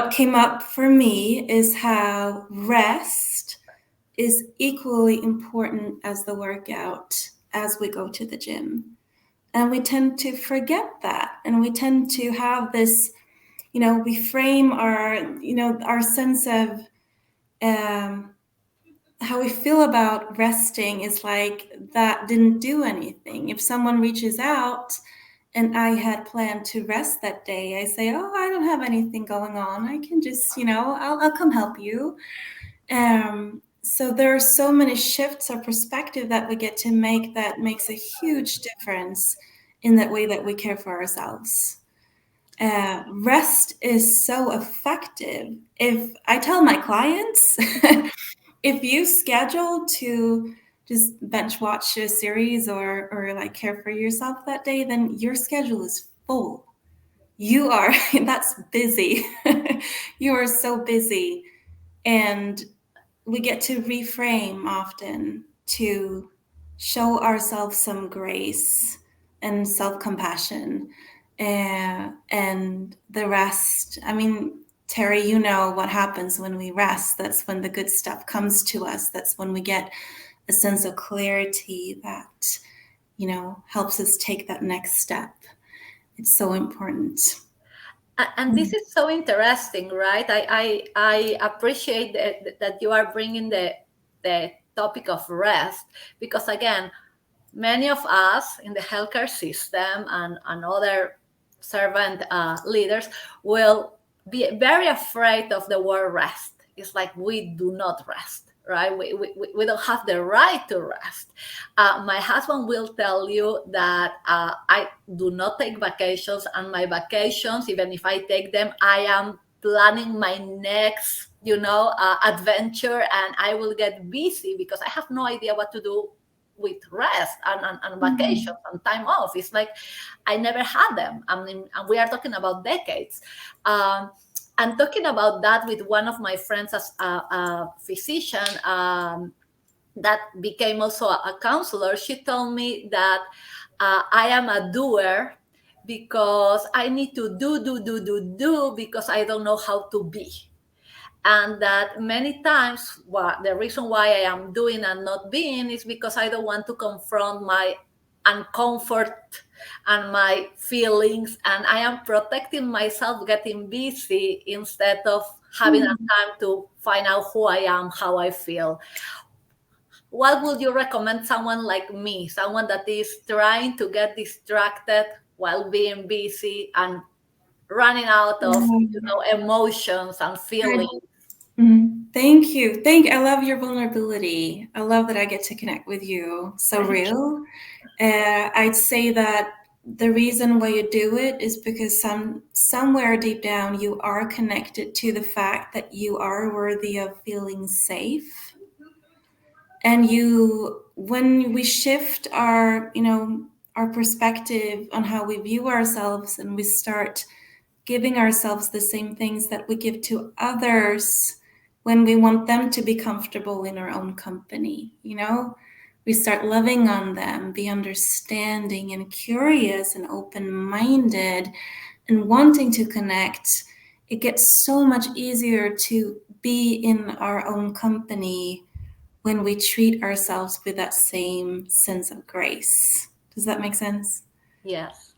what came up for me is how rest is equally important as the workout as we go to the gym. And we tend to forget that. And we tend to have this, we frame our sense of how we feel about resting is like that didn't do anything. If someone reaches out and I had planned to rest that day, I say, oh, I don't have anything going on. I can just, I'll come help you. So there are so many shifts of perspective that we get to make that makes a huge difference in that way that we care for ourselves. Rest is so effective. If I tell my clients, if you schedule to just bench watch a series or like care for yourself that day, then your schedule is full. You are, that's busy. You are so busy. And we get to reframe often to show ourselves some grace and self-compassion, and the rest. I mean, Terry, you know what happens when we rest. That's when the good stuff comes to us. That's when we get a sense of clarity that, helps us take that next step. It's so important. And this is so interesting, right? I appreciate that you are bringing the topic of rest, because again, many of us in the healthcare system and other servant leaders will be very afraid of the word rest. It's like we do not rest, right? We don't have the right to rest. My husband will tell you that I do not take vacations, and my vacations, even if I take them, I am planning my next adventure, and I will get busy because I have no idea what to do with rest and vacations and time off. It's like I never had them. I mean, and we are talking about decades. And talking about that with one of my friends as a physician, that became also a counselor, she told me that I am a doer because I need to do because I don't know how to be. And that many times the reason why I am doing and not being is because I don't want to confront my uncomfort and my feelings, and I am protecting myself getting busy instead of having a time to find out who I am, how I feel. What would you recommend someone like me, someone that is trying to get distracted while being busy and running out of emotions and feelings? Thank you. I love your vulnerability. I love that I get to connect with you. So real. I'd say that the reason why you do it is because somewhere deep down you are connected to the fact that you are worthy of feeling safe. And when we shift our perspective on how we view ourselves, and we start giving ourselves the same things that we give to others when we want them to be comfortable in our own company, we start loving on them, be understanding and curious and open-minded and wanting to connect. It gets so much easier to be in our own company when we treat ourselves with that same sense of grace. Does that make sense? Yes.